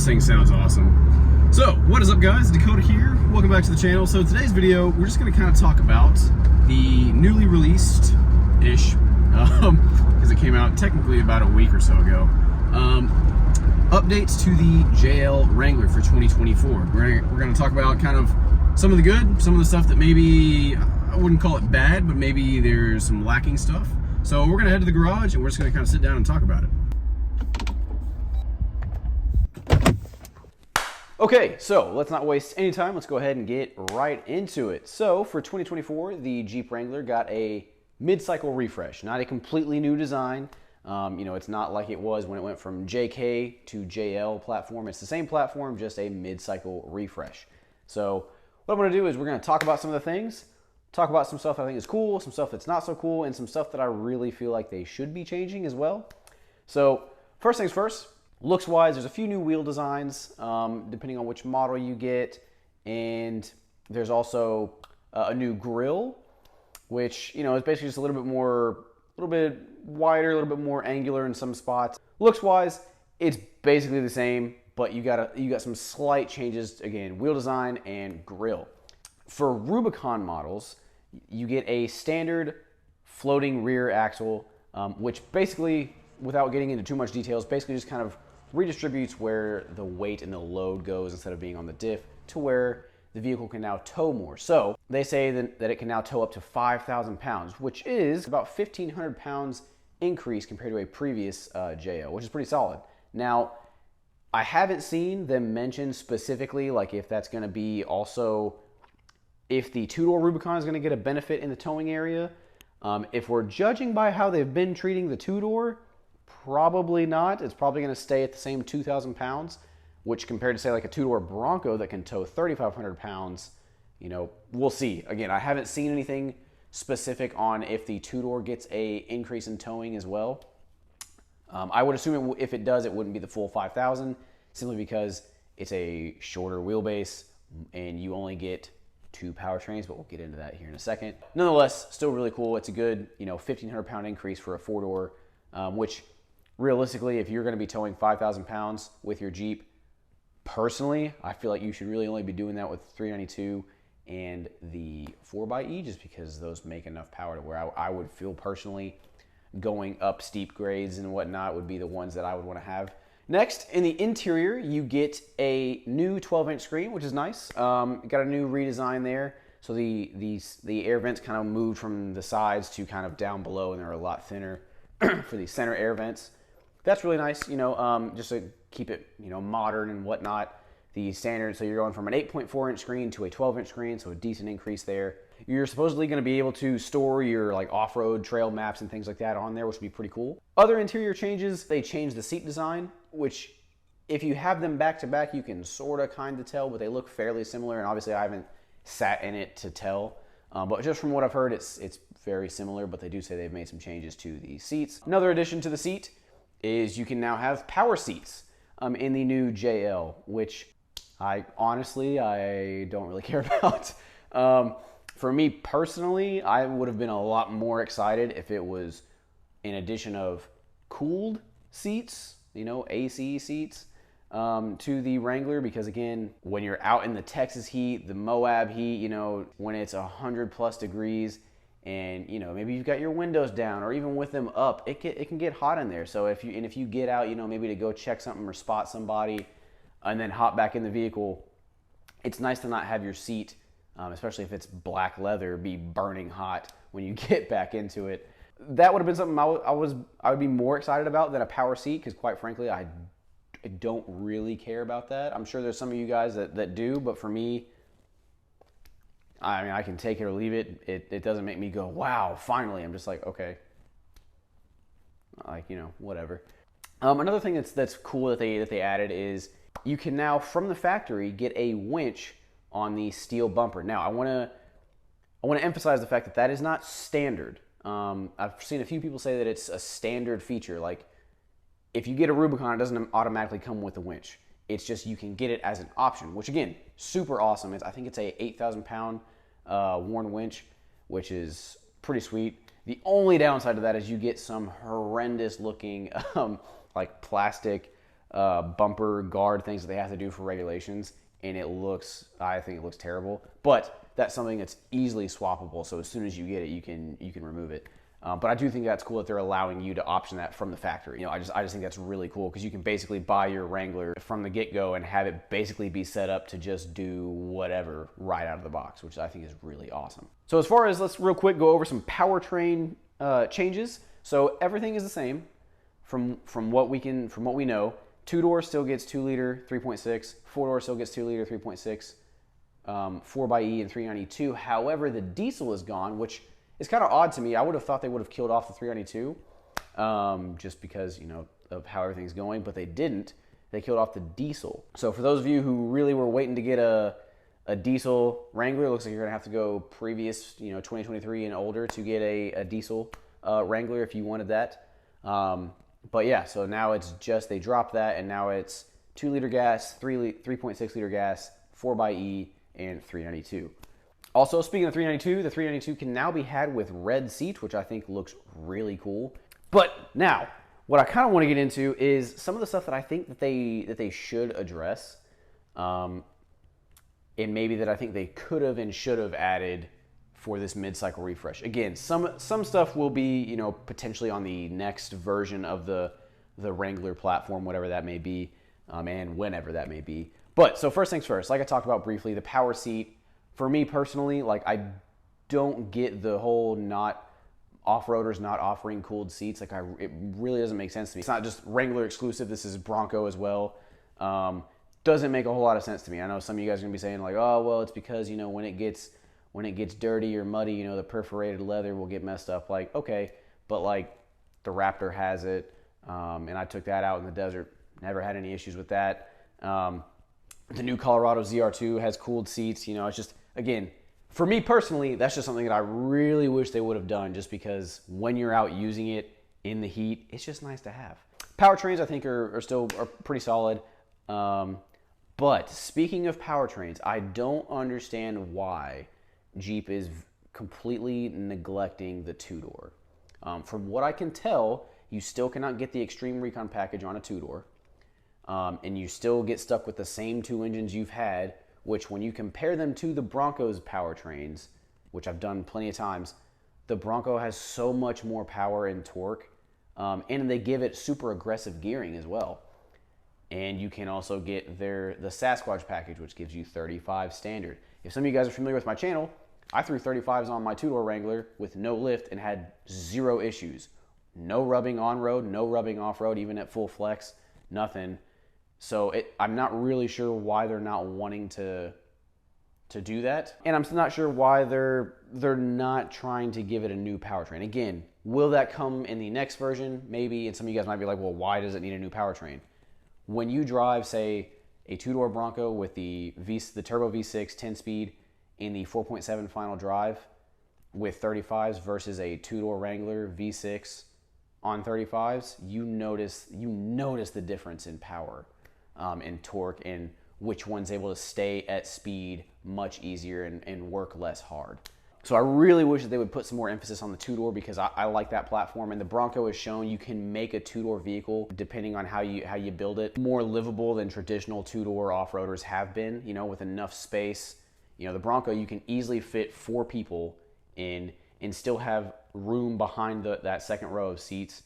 thing sounds awesome. So, what is up guys? Dakota here. Welcome back to the channel. So today's video, we're just going to kind of talk about the newly released-ish, because it came out technically about a week or so ago, updates to the JL Wrangler for 2024. We're going to talk about kind of some of the good, some of the stuff that maybe, I wouldn't call it bad, but maybe there's some lacking stuff. So we're going to head to the garage and we're just going to kind of sit down and talk about it. Okay, so let's not waste any time. Let's go ahead and get right into it. So for 2024, the Jeep Wrangler got a mid-cycle refresh, not a completely new design. You know, it's not like it was when it went from JK to JL platform. It's the same platform, just a mid-cycle refresh. So what I'm going to do is we're going to talk about some of the things, talk about some stuff I think is cool, some stuff that's not so cool, and some stuff that I really feel like they should be changing as well. So first things first, looks-wise, there's a few new wheel designs depending on which model you get, and there's also a new grille, which, you know, is basically just a little bit wider, a little bit more angular in some spots. Looks-wise, it's basically the same, but you got some slight changes, again, wheel design and grille. For Rubicon models, you get a standard floating rear axle, which basically, without getting into too much details, basically just kind of redistributes where the weight and the load goes instead of being on the diff to where the vehicle can now tow more. So they say that it can now tow up to 5,000 pounds, which is about 1,500 pounds increase compared to a previous JO, which is pretty solid. Now, I haven't seen them mention specifically, like if that's going to be also, if the two-door Rubicon is going to get a benefit in the towing area. If we're judging by how they've been treating the two-door, probably not. It's probably going to stay at the same 2,000 pounds, which compared to say like a two-door Bronco that can tow 3,500 pounds, you know, we'll see. Again, I haven't seen anything specific on if the two-door gets a increase in towing as well. I would assume if it does, it wouldn't be the full 5,000, simply because it's a shorter wheelbase and you only get 2 powertrains, but we'll get into that here in a second. Nonetheless, still really cool. It's a good, you know, 1,500 pound increase for a four-door, which realistically, if you're going to be towing 5,000 pounds with your Jeep, personally, I feel like you should really only be doing that with 392 and the 4xe, just because those make enough power to where I would feel personally going up steep grades and whatnot would be the ones that I would want to have. Next, in the interior, you get a new 12-inch screen, which is nice. Got a new redesign there. So the air vents kind of moved from the sides to kind of down below, and they're a lot thinner for the center air vents. That's really nice, you know, just to keep it, you know, modern and whatnot. The standard, so you're going from an 8.4-inch screen to a 12-inch screen, so a decent increase there. You're supposedly going to be able to store your like off-road trail maps and things like that on there, which would be pretty cool. Other interior changes, they changed the seat design, which if you have them back to back, you can sort of kind of tell, but they look fairly similar. And obviously I haven't sat in it to tell, but just from what I've heard, it's very similar, but they do say they've made some changes to the seats. Another addition to the seat is you can now have power seats in the new JL, which I don't really care about. For me personally, I would have been a lot more excited if it was an addition of cooled seats, you know, AC seats, to the Wrangler, because again, when you're out in the Texas heat, the Moab heat, you know, when it's 100+ degrees and, you know, maybe you've got your windows down or even with them up, it can get hot in there. So if you get out, you know, maybe to go check something or spot somebody and then hop back in the vehicle, it's nice to not have your seat, especially if it's black leather, be burning hot when you get back into it. That would have been something I would be more excited about than a power seat, because quite frankly, I don't really care about that. I'm sure there's some of you guys that do, but for me, I mean, I can take it or leave it. It doesn't make me go, wow, finally. I'm just like, okay, like, you know, whatever. Another thing that's cool that they added is you can now, from the factory, get a winch on the steel bumper. Now, I want to emphasize the fact that that is not standard. I've seen a few people say that it's a standard feature. Like, if you get a Rubicon, it doesn't automatically come with a winch. It's just you can get it as an option, which again, super awesome. I think it's a 8,000 pound worn winch, which is pretty sweet. The only downside to that is you get some horrendous looking like plastic bumper guard things that they have to do for regulations, and I think it looks terrible. But that's something that's easily swappable. So as soon as you get it, you can remove it. But I do think that's cool that they're allowing you to option that from the factory. I just think that's really cool because you can basically buy your Wrangler from the get-go and have it basically be set up to just do whatever right out of the box, which I think is really awesome. So as far as, let's real quick go over some powertrain changes. So everything is the same from what we know. Two-door still gets 2-liter 3.6. Four-door still gets 2-liter 3.6. 4xe and 392. However, the diesel is gone, which is kind of odd to me. I would have thought they would have killed off the 392 just because, of how everything's going, but they didn't. They killed off the diesel. So for those of you who really were waiting to get a diesel Wrangler, it looks like you're going to have to go previous, 2023 and older to get a diesel Wrangler if you wanted that. But yeah, so now it's just, they dropped that, and now it's 2-liter gas, 3.6-liter gas, 4xe, and 392. Also, speaking of 392, the 392 can now be had with red seats, which I think looks really cool. But now, what I kind of want to get into is some of the stuff that I think that they should address, and maybe that I think they could have and should have added for this mid-cycle refresh. Again, some stuff will be, potentially on the next version of the Wrangler platform, whatever that may be, and whenever that may be. But so first things first, like I talked about briefly, the power seat. For me personally, I don't get the whole off-roaders not offering cooled seats. It really doesn't make sense to me. It's not just Wrangler exclusive. This is Bronco as well. Doesn't make a whole lot of sense to me. I know some of you guys are gonna be saying oh well, it's because when it gets dirty or muddy, the perforated leather will get messed up. Okay, but the Raptor has it, and I took that out in the desert. Never had any issues with that. The new Colorado ZR2 has cooled seats. It's just, again, for me personally, that's just something that I really wish they would have done, just because when you're out using it in the heat, it's just nice to have. Powertrains, I think, are still pretty solid. But speaking of powertrains, I don't understand why Jeep is completely neglecting the two-door. From what I can tell, you still cannot get the Extreme Recon package on a two-door. And you still get stuck with the same two engines you've had, which when you compare them to the Bronco's powertrains, which I've done plenty of times, the Bronco has so much more power and torque, and they give it super aggressive gearing as well. And you can also get the Sasquatch package, which gives you 35 standard. If some of you guys are familiar with my channel, I threw 35s on my two-door Wrangler with no lift and had 0 issues. No rubbing on-road, no rubbing off-road, even at full flex, nothing. So I'm not really sure why they're not wanting to do that. And I'm still not sure why they're not trying to give it a new powertrain. Again, will that come in the next version? Maybe. And some of you guys might be like, well, why does it need a new powertrain? When you drive, say, a two-door Bronco with the turbo V6 10-speed in the 4.7 final drive with 35s versus a two-door Wrangler V6 on 35s, you notice the difference in power. And torque, and which one's able to stay at speed much easier and work less hard. So I really wish that they would put some more emphasis on the two-door, because I like that platform, and the Bronco has shown you can make a two-door vehicle, depending on how you build it, more livable than traditional two-door off-roaders have been, with enough space. The Bronco, you can easily fit 4 people in and still have room behind that second row of seats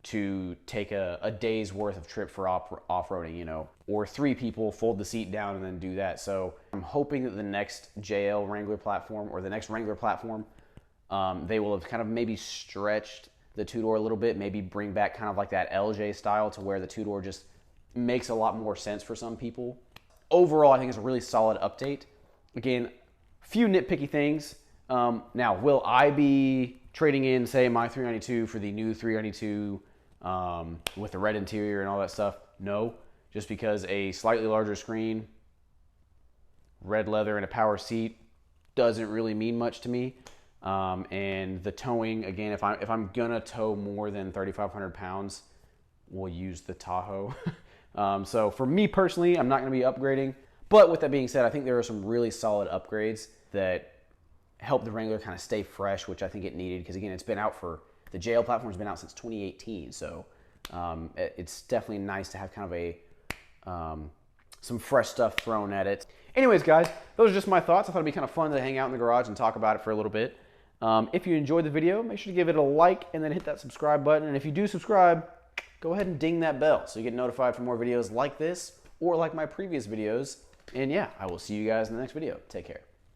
to take a day's worth of trip for off-roading, or 3 people fold the seat down and then do that. So I'm hoping that the next JL Wrangler platform, or the next Wrangler platform, they will have kind of maybe stretched the two-door a little bit, maybe bring back kind of like that LJ style to where the two-door just makes a lot more sense for some people. Overall, I think it's a really solid update. Again, few nitpicky things. Now, will I be trading in, say, my 392 for the new 392 with the red interior and all that stuff? No, just because a slightly larger screen, red leather, and a power seat doesn't really mean much to me. And the towing, again, if I'm gonna tow more than 3,500 pounds, we'll use the Tahoe. So for me personally, I'm not gonna be upgrading. But with that being said, I think there are some really solid upgrades that help the Wrangler kind of stay fresh, which I think it needed, because again, it's been out the JL platform's been out since 2018, so it's definitely nice to have kind of some fresh stuff thrown at it. Anyways, guys, those are just my thoughts. I thought it'd be kind of fun to hang out in the garage and talk about it for a little bit. If you enjoyed the video, make sure to give it a like and then hit that subscribe button. And if you do subscribe, go ahead and ding that bell so you get notified for more videos like this or like my previous videos. And yeah, I will see you guys in the next video. Take care.